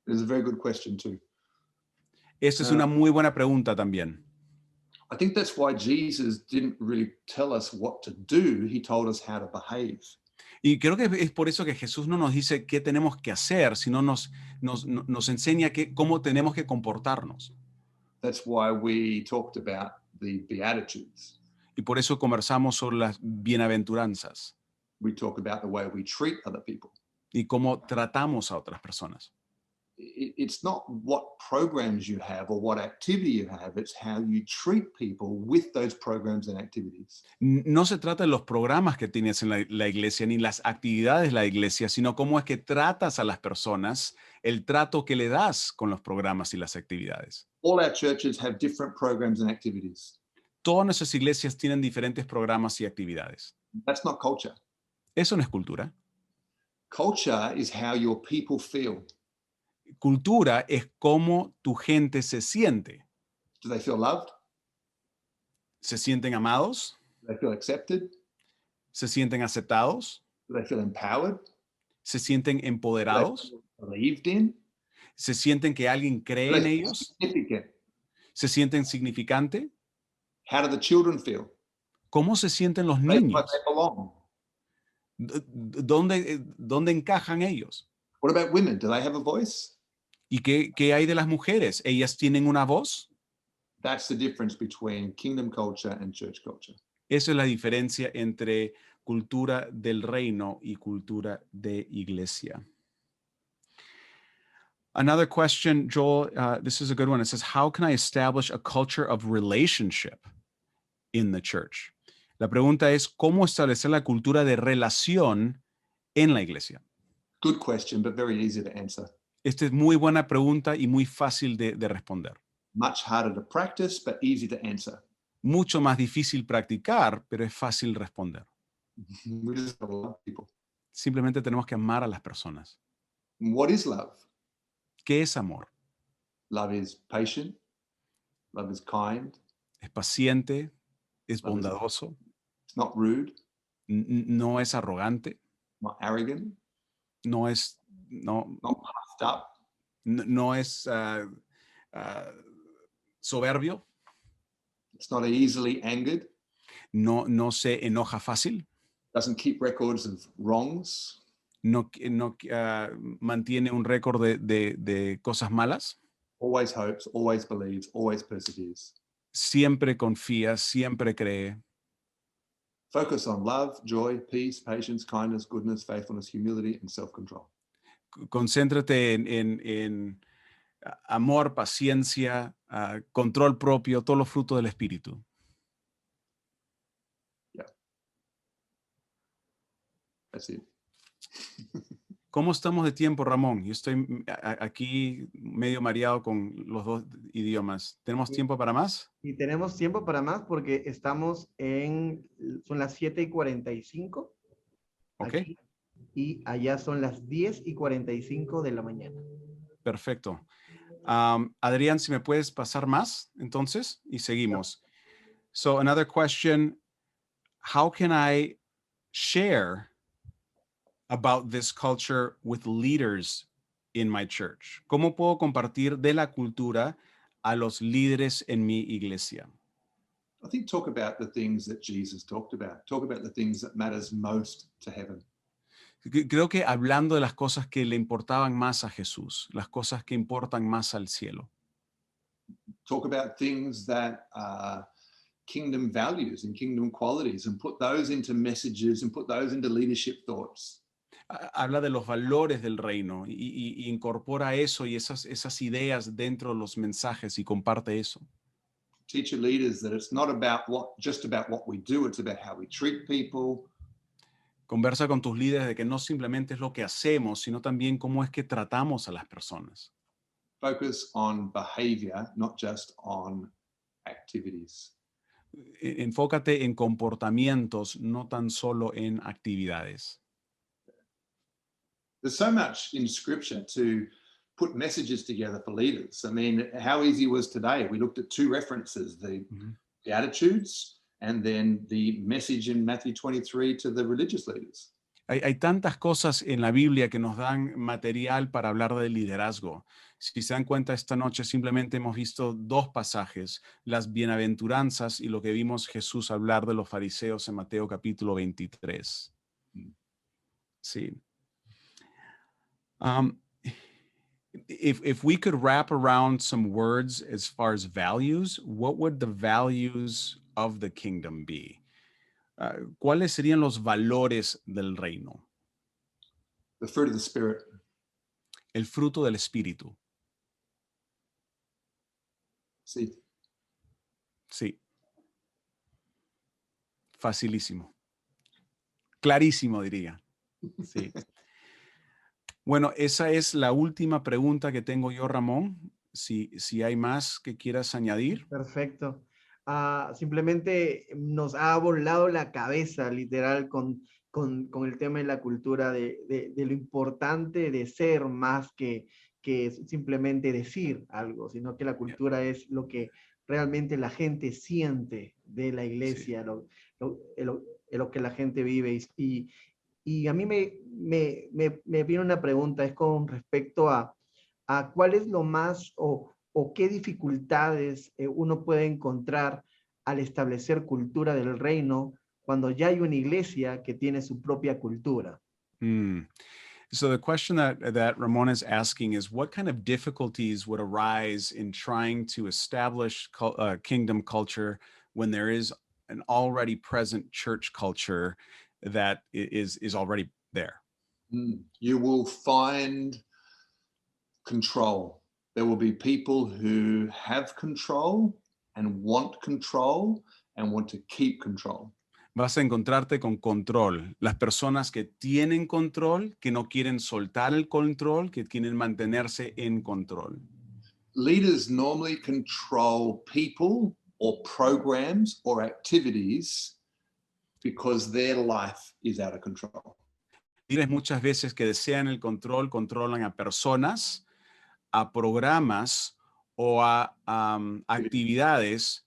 It's a very good question too. Esta es una muy buena pregunta también. I think that's why Jesus didn't really tell us what to do. He told us how to behave. Y creo que es por eso que Jesús no nos dice qué tenemos que hacer, sino nos enseña cómo tenemos que comportarnos. That's why we talked about the Beatitudes. Y por eso conversamos sobre las bienaventuranzas We talk about the way we treat other people. y cómo tratamos a otras personas. It's not what programs you have or what activity you have, it's how you treat people with those programs and activities. No se trata de los programas que tienes en la iglesia ni las actividades de la iglesia, sino cómo es que tratas a las personas, el trato que le das con los programas y las actividades. All our churches have different programs and activities. Todas nuestras iglesias tienen diferentes programas y actividades. That's not culture. Eso no es cultura. Culture is how your people feel. Cultura es cómo tu gente se siente. Do they feel loved? ¿Se sienten amados? Do they feel accepted? ¿Se sienten aceptados? Do they feel empowered? ¿Se sienten Do they empoderados? feel believed in? ¿Se sienten que alguien Do cree they en feel ellos? significant? ¿Se sienten significante? How do the children feel? ¿Cómo se sienten los They feel like niños? they belong. ¿Dónde encajan ellos? What about women? Do they have a voice? ¿Y qué hay de las mujeres? ¿Ellas tienen una voz? That's the difference between kingdom culture and church culture. Esa es la diferencia entre cultura del reino y cultura de iglesia. Another question, Joel, this is a good one. It says, how can I establish a culture of relationship in the church? La pregunta es, ¿cómo establecer la cultura de relación en la iglesia? Good question, but very easy to answer. Esta es muy buena pregunta y muy fácil de responder. Much harder to practice, but easy to answer. Mucho más difícil practicar, pero es fácil responder. We just gotta love people. Simplemente tenemos que amar a las personas. What is love? ¿Qué es amor? Love is patient. Love is kind. Es paciente, es Love is- bondadoso, It's not rude. no es arrogante, Not arrogant. no es, no, Not puffed up. no es soberbio, It's not easily angered. no se enoja fácil, Doesn't keep records of wrongs. no mantiene un récord de cosas malas, Always hopes, always believes, always perseveres. siempre confía, siempre cree. Focus on love, joy, peace, patience, kindness, goodness, faithfulness, humility, and self-control. Concéntrate en amor, paciencia, control propio, todos los frutos del espíritu. That's it. ¿Cómo estamos de tiempo, Ramón? Yo estoy aquí medio mareado con los dos idiomas. ¿Tenemos Sí. tiempo para más? Y tenemos tiempo para más porque estamos son las 7:45 Ok, aquí, y allá son las 10:45 de la mañana. perfecto. Adrián, si me puedes pasar más, entonces, y seguimos. So, another question, how can I share about this culture with leaders in my church? ¿Cómo puedo compartir de la cultura a los líderes en mi iglesia? I think talk about the things that Jesus talked about. Talk about the things that matters most to heaven. Creo que hablando de las cosas que le importaban más a Jesús, las cosas que importan más al cielo. Talk about things that are kingdom values and kingdom qualities and put those into messages and put those into leadership thoughts. Habla de los valores del reino y incorpora eso y esas ideas dentro de los mensajes y comparte eso. Teach your leaders that it's not about just about what we do, it's about how we treat people. Conversa con tus líderes de que no simplemente es lo que hacemos, sino también cómo es que tratamos a las personas. Focus on behavior, not just on activities. Enfócate en comportamientos, no tan solo en actividades. There's so much in scripture to put messages together for leaders. I mean, how easy was today? We looked at two references, the Beatitudes and then the message in Matthew 23 to the religious leaders. Hay tantas cosas en la Biblia que nos dan material para hablar de liderazgo. Si se dan cuenta, esta noche simplemente hemos visto dos pasajes, las bienaventuranzas y lo que vimos Jesús hablar de los fariseos en Mateo capítulo 23. Sí. if we could wrap around some words as far as values, what would the values of the kingdom be? ¿Cuáles serían los valores del reino? The fruit of the Spirit. El fruto del espíritu. See, Sí. Facilísimo. Clarísimo, diría. Sí. Bueno, esa es la última pregunta que tengo yo, Ramón. Si hay más que quieras añadir. Perfecto. Simplemente nos ha volado la cabeza, literal, con el tema de la cultura, de lo importante de ser más que simplemente decir algo, sino que la cultura es lo que realmente la gente siente de la iglesia, lo que la gente vive. Y a mí me viene una pregunta, es con respecto a cuál es lo más o qué dificultades uno puede encontrar al establecer cultura del reino cuando ya hay una iglesia que tiene su propia cultura. Hmm. So the question that Ramon is asking is, what kind of difficulties would arise in trying to establish kingdom culture when there is an already present church culture that is already there? you will find control. There will be people who have control and want to keep control. Vas a encontrarte con control. Las personas que tienen control, que no quieren soltar el control, que quieren mantenerse en control. Leaders normally control people or programs or activities because their life is out of control. Líderes muchas veces que desean el control, controlan a personas, a programas o a actividades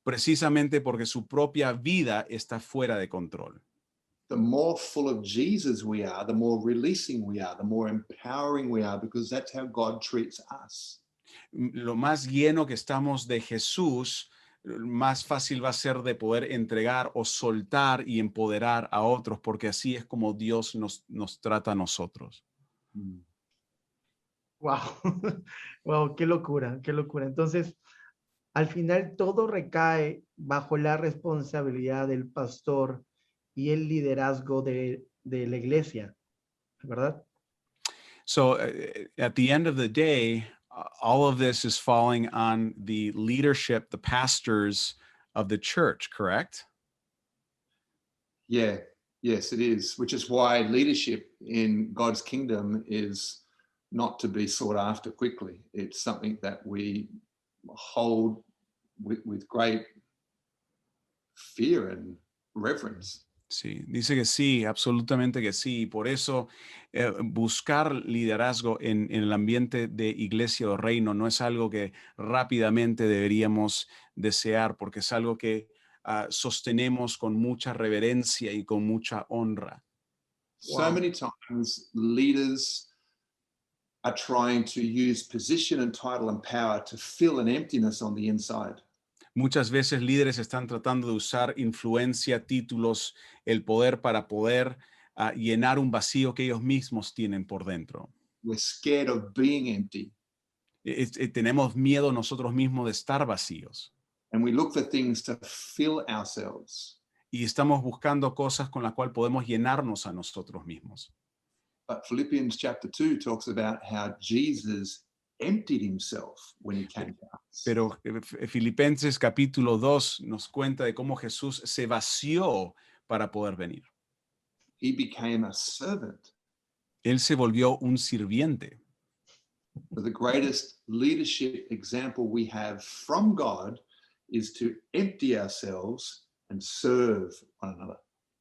precisamente porque su propia vida está fuera de control. The more full of Jesus we are, the more releasing we are, the more empowering we are, because that's how God treats us. Lo más lleno que estamos de Jesús, más fácil va a ser de poder entregar o soltar y empoderar a otros, porque así es como Dios nos trata a nosotros. Wow, wow, qué locura, qué locura. Entonces, al final todo recae bajo la responsabilidad del pastor y el liderazgo de la iglesia, ¿verdad? So at the end of the day, all of this is falling on the leadership, the pastors of the church, correct? Yeah, yes, it is, which is why leadership in God's kingdom is not to be sought after quickly. It's something that we hold with great fear and reverence. Sí, dice que sí, absolutamente que sí. Y por eso buscar liderazgo en el ambiente de iglesia o reino no es algo que rápidamente deberíamos desear, porque es algo que sostenemos con mucha reverencia y con mucha honra. So Wow. many times leaders are trying to use position and title and power to fill an emptiness on the inside. Muchas veces líderes están tratando de usar influencia, títulos, el poder para poder llenar un vacío que ellos mismos tienen por dentro. We're scared of being empty, Tenemos miedo nosotros mismos de estar vacíos and we look for things to fill ourselves. y estamos buscando cosas con las cuales podemos llenarnos a nosotros mismos. But Philippians chapter 2 talks about how Jesus emptied himself when he came to us. Pero Filipenses capítulo 2 nos cuenta de cómo Jesús se vació para poder venir. He became a servant. Él se volvió un sirviente. The greatest leadership example we have from God is to empty ourselves and serve one another.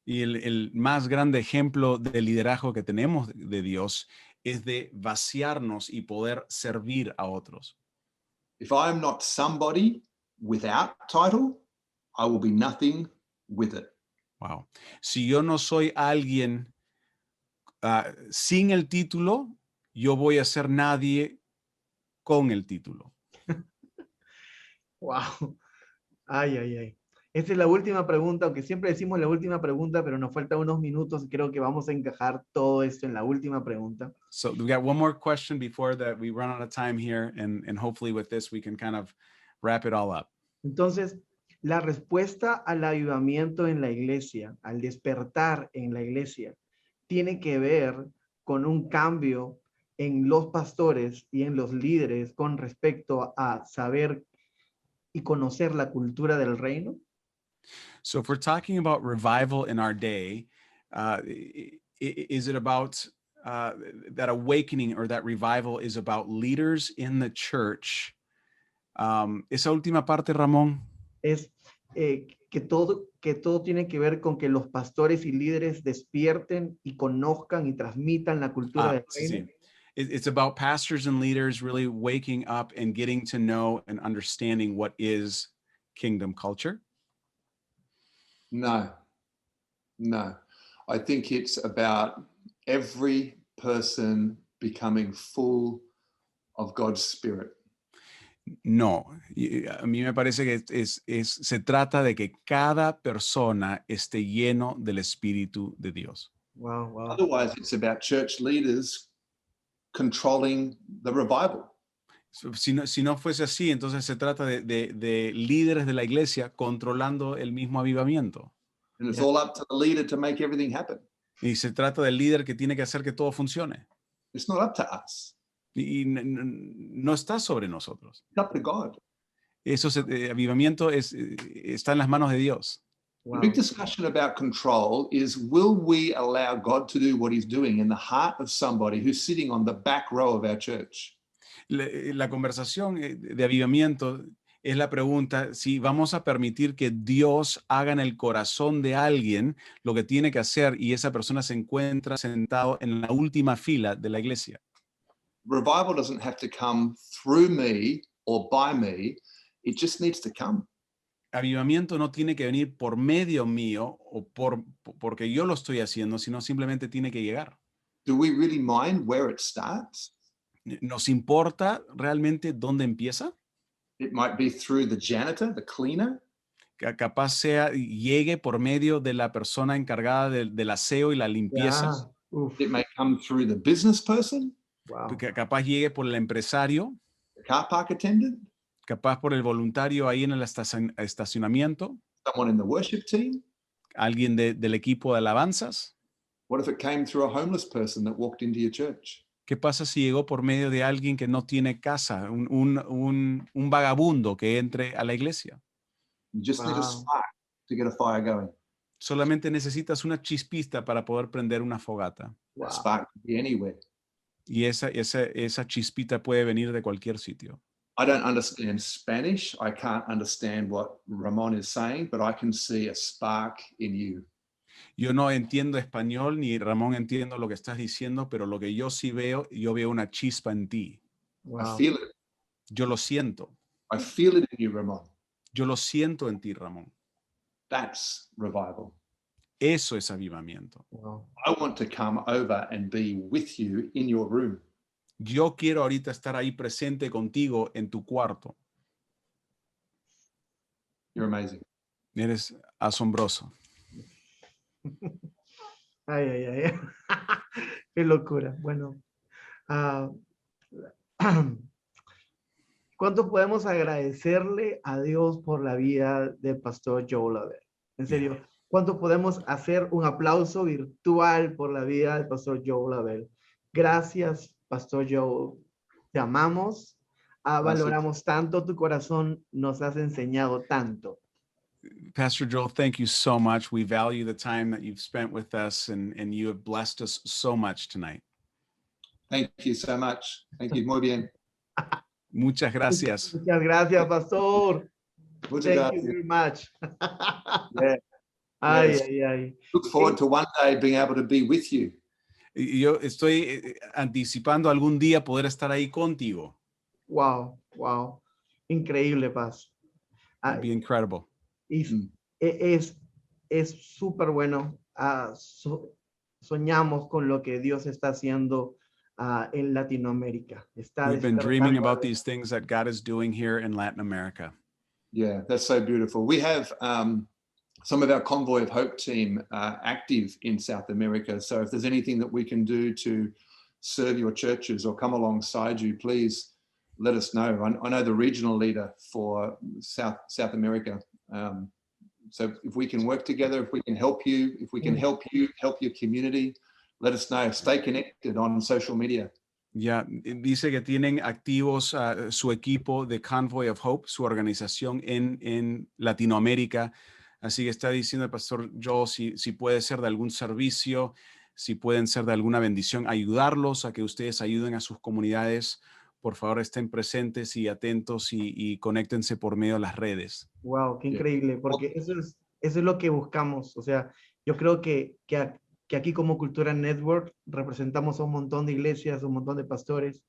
Y el más grande ejemplo de liderazgo que tenemos de Dios es de vaciarnos y poder servir a otros. If I am not somebody without title, I will be nothing with it. Wow. Si yo no soy alguien sin el título, yo voy a ser nadie con el título. Wow. Ay, ay, ay. Esa es la última pregunta, aunque siempre decimos la última pregunta, pero nos faltan unos minutos y creo que vamos a encajar todo esto en la última pregunta. So we got one more question before that we run out of time here, and hopefully with this we can kind of wrap it all up. Entonces, la respuesta al avivamiento en la iglesia, al despertar en la iglesia, tiene que ver con un cambio en los pastores y en los líderes con respecto a saber y conocer la cultura del reino. So if we're talking about revival in our day, is it about that awakening or that revival is about leaders in the church? Esa última parte, Ramón. Es que todo tiene que ver con que los pastores y líderes despierten y conozcan y transmitan la cultura del Sí, reino. sí. It's about pastors and leaders really waking up and getting to know and understanding what is kingdom culture. No. I think it's about every person becoming full of God's Spirit. No, a mí me parece que se trata de que cada persona esté lleno del Espíritu de Dios. Wow, wow. Otherwise, it's about church leaders controlling the revival. Si no fuese así, entonces se trata de líderes de la iglesia controlando el mismo avivamiento. And it's Yeah. all up to the leader to make everything happen. Y se trata del líder que tiene que hacer que todo funcione. It's not up to us. Y no está sobre nosotros. It's up to God. Eso avivamiento está en las manos de Dios. The big discussion about control is, will we allow God to do what he's doing in the heart of somebody who's sitting on the back row of our church? La conversación de avivamiento es la pregunta si vamos a permitir que Dios haga en el corazón de alguien lo que tiene que hacer y esa persona se encuentra sentado en la última fila de la iglesia. Revival doesn't have to come through me or by me. It just needs to come. Avivamiento no tiene que venir por medio mío o porque yo lo estoy haciendo, sino simplemente tiene que llegar. Do we really mind where it starts? ¿Nos importa realmente dónde empieza? It might be through the janitor, the cleaner. Capaz llegue por medio de la persona encargada del aseo y la limpieza. Yeah. Uf, It may come through the business person, wow. Capaz llegue por el empresario, the car park attendant, capaz por el voluntario ahí en el estacionamiento, someone in the worship team. alguien del equipo de alabanzas. What if it came through a homeless person that walked into your church? ¿Qué pasa si llegó por medio de alguien que no tiene casa, un vagabundo que entre a la iglesia? You just need a Wow. spark to get a fire going. Solamente necesitas una chispita para poder prender una fogata. Wow. That spark could be anywhere. Y esa chispita puede venir de cualquier sitio. I don't understand Spanish. I can't understand what Ramon is saying, but I can see a spark in you. Yo no entiendo español, ni Ramón entiendo lo que estás diciendo, pero lo que yo sí veo, yo veo una chispa en ti. Wow. I feel it. Yo lo siento. I feel it in you, Ramon. Yo lo siento en ti, Ramón. That's revival. Eso es avivamiento. Wow. I want to come over and be with you in your room. Yo quiero ahorita estar ahí presente contigo en tu cuarto. You're amazing. Eres asombroso. Ay, ay, ay. Qué locura. Bueno. ¿Cuánto podemos agradecerle a Dios por la vida del pastor Joe Lavelle? En serio, ¿cuánto podemos hacer un aplauso virtual por la vida del pastor Joe Lavelle? Gracias, pastor Joe. Te amamos. Valoramos tanto tu corazón. Nos has enseñado tanto. Pastor Joel, thank you so much. We value the time that you've spent with us, and you have blessed us so much tonight. Thank you so much. Thank you. Muy bien. Muchas gracias. Muchas gracias, pastor. Muchas Thank you gracias. very much. Yeah. Ay, Yes. ay, ay. Look forward to one day being able to be with you. Y yo estoy anticipando algún día poder estar ahí contigo. Wow, wow. Increíble, Paz. It'd be incredible. Y Mm. es súper bueno. Soñamos con lo que Dios está haciendo en Latinoamérica. Está We've been dreaming despertando about algo. these things that God is doing here in Latin America. Yeah, that's so beautiful. We have some of our Convoy of Hope team active in South America. So if there's anything that we can do to serve your churches or come alongside you, please let us know. I know the regional leader for South America. So if we can work together, if we can help you, if we can help you, help your community, let us know. Stay connected on social media. Ya dice que tienen activos su equipo de Convoy of Hope, su organización en Latinoamérica. Así que está diciendo el pastor Joel si puede ser de algún servicio, si pueden ser de alguna bendición, ayudarlos a que ustedes ayuden a sus comunidades. Por favor, estén presentes y atentos y conéctense por medio de las redes. Wow, qué increíble, porque eso es lo que buscamos. O sea, yo creo que aquí como Cultura Network representamos a un montón de iglesias, un montón de pastores,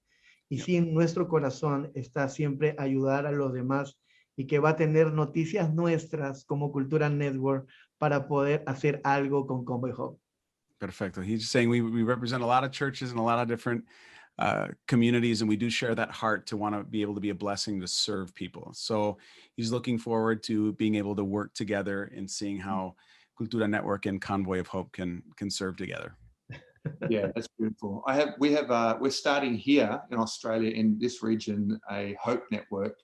y sí en nuestro corazón está siempre ayudar a los demás y que va a tener noticias nuestras como Cultura Network para poder hacer algo con Convoy Hope. Perfecto. He's saying we represent a lot of churches and a lot of different communities, and we do share that heart to want to be able to be a blessing to serve people. So he's looking forward to being able to work together and seeing how Cultura Network and Convoy of Hope can serve together. Yeah, that's beautiful. We're starting here in Australia in this region a Hope Network.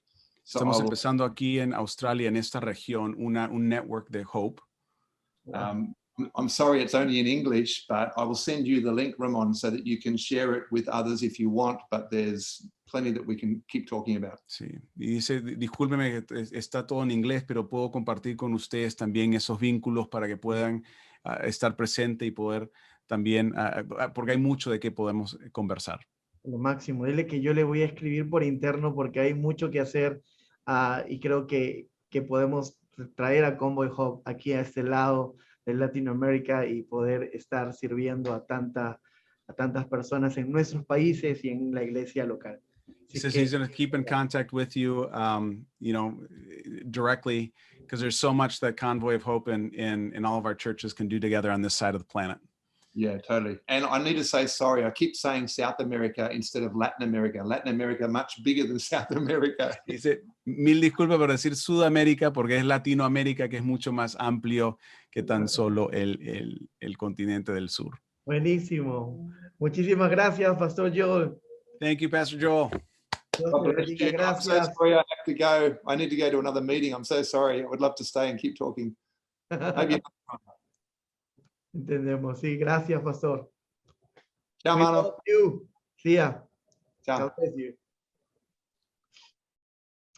So Estamos empezando aquí en Australia, en esta región, un network de Hope. I'm sorry it's only in English, but I will send you the link, Ramon, so that you can share it with others if you want, but there's plenty that we can keep talking about. Sí, y dice, discúlpeme que está todo en inglés, pero puedo compartir con ustedes también esos vínculos para que puedan estar presente y poder también, porque hay mucho de qué podemos conversar. Lo máximo. Dile que yo le voy a escribir por interno porque hay mucho que hacer y creo que podemos traer a Convoy Hope aquí a este lado de Latinoamérica y poder estar sirviendo a tantas personas en nuestros países y en la iglesia local. He says he's going to keep in contact with you, directly, because there's so much that Convoy of Hope and all of our churches can do together on this side of the planet. Yeah, totally. And I need to say sorry. I keep saying South America instead of Latin America. Latin America much bigger than South America. Dice, mil disculpas por decir Sudamérica, porque es Latinoamérica, que es mucho más amplio que tan solo el continente del sur. Buenísimo. Muchísimas gracias, Pastor Joel. Thank you, Pastor Joel. I'm so sorry I have to go. I need to go to another meeting. I'm so sorry. I would love to stay and keep talking. Maybe. Entendemos. Sí, gracias, Pastor. Ciao, mano. See ya. Ciao.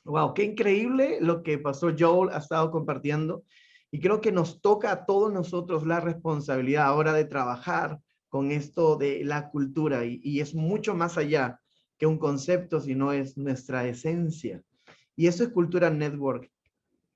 Wow, qué increíble lo que Pastor Joel ha estado compartiendo. Y creo que nos toca a todos nosotros la responsabilidad ahora de trabajar con esto de la cultura. Y es mucho más allá que un concepto, sino es nuestra esencia. Y eso es Cultura Network.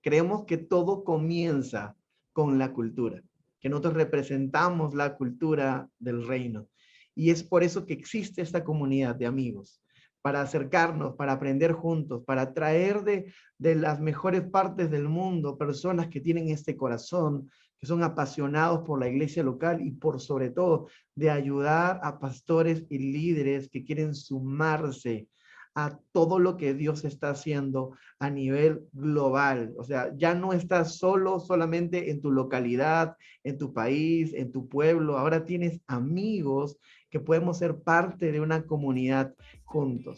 Creemos que todo comienza con la cultura, que nosotros representamos la cultura del reino. Y es por eso que existe esta comunidad de amigos, para acercarnos, para aprender juntos, para traer de las mejores partes del mundo personas que tienen este corazón, que son apasionados por la iglesia local y por sobre todo de ayudar a pastores y líderes que quieren sumarse a todo lo que Dios está haciendo a nivel global. O sea, ya no estás solamente en tu localidad, en tu país, en tu pueblo. Ahora tienes amigos que podemos ser parte de una comunidad juntos.